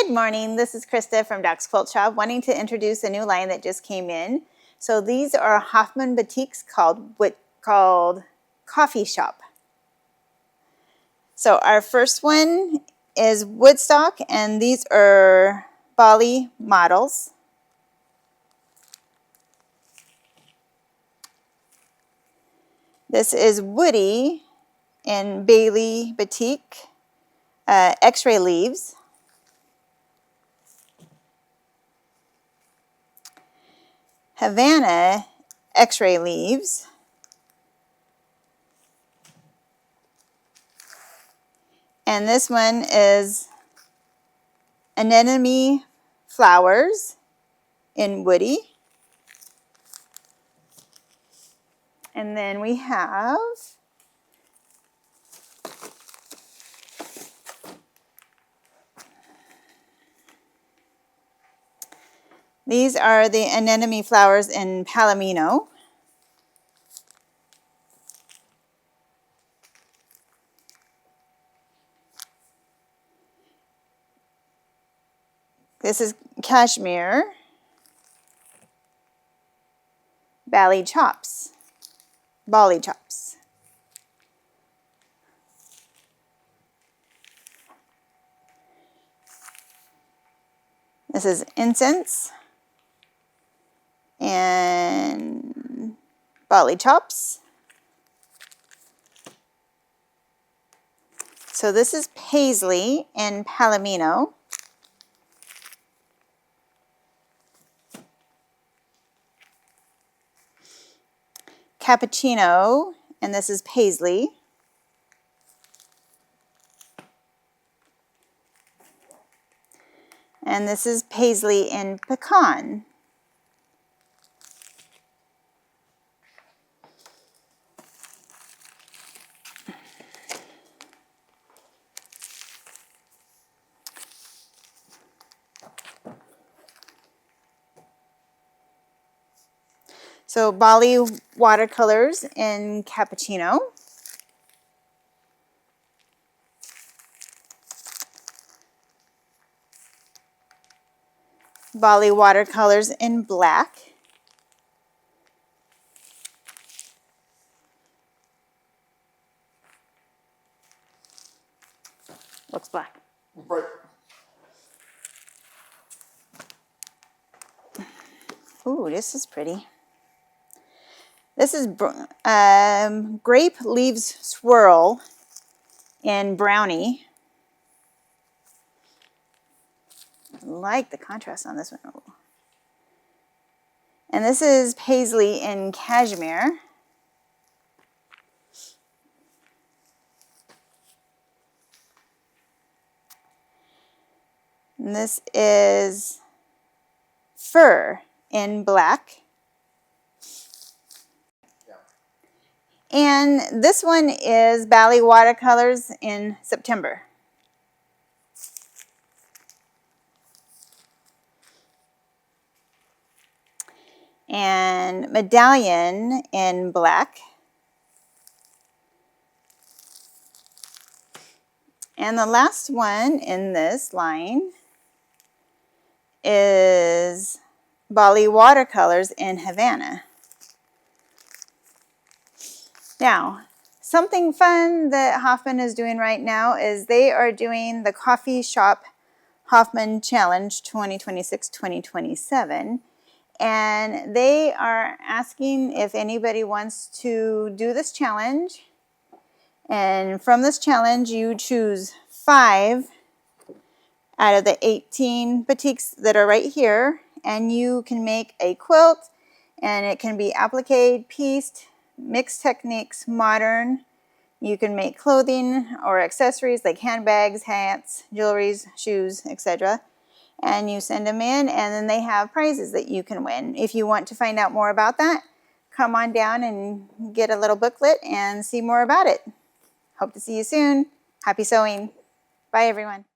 Good morning, this is Krista from Doc's Quilt Shop, wanting to introduce a new line that just came in. So these are Hoffman Batiks called Coffee Shoppe. So our first one is Woodstock, and these are Bali models. This is Woody in Bali Batik, X-ray leaves. Havana X-ray leaves. And this one is anemone flowers in Woody. And then we have these are the anemone flowers in Palomino. This is cashmere Bali chops. This is incense and Bali chops. So this is paisley in Palomino. Cappuccino, and this is paisley. And this is paisley in pecan. So Bali watercolors in cappuccino. Bali watercolors in black. Looks black. Right. Ooh, this is pretty. This is grape leaves swirl in brownie. I like the contrast on this one. Ooh. And this is paisley in cashmere. And this is fur in black. And this one is Bali watercolors in September. And medallion in black. And the last one in this line is Bali watercolors in Havana. Now, something fun that Hoffman is doing right now is they are doing the Coffee Shoppe Hoffman Challenge 2026-2027. And they are asking if anybody wants to do this challenge. And from this challenge, you choose 5 out of the 18 batiks that are right here. And you can make a quilt, and it can be applique, pieced, mixed techniques, modern. You can make clothing or accessories like handbags, hats, jewelries, shoes, etc. And you send them in, and then they have prizes that you can win. If you want to find out more about that, come on down and get a little booklet and see more about it. Hope to see you soon. Happy sewing. Bye, everyone.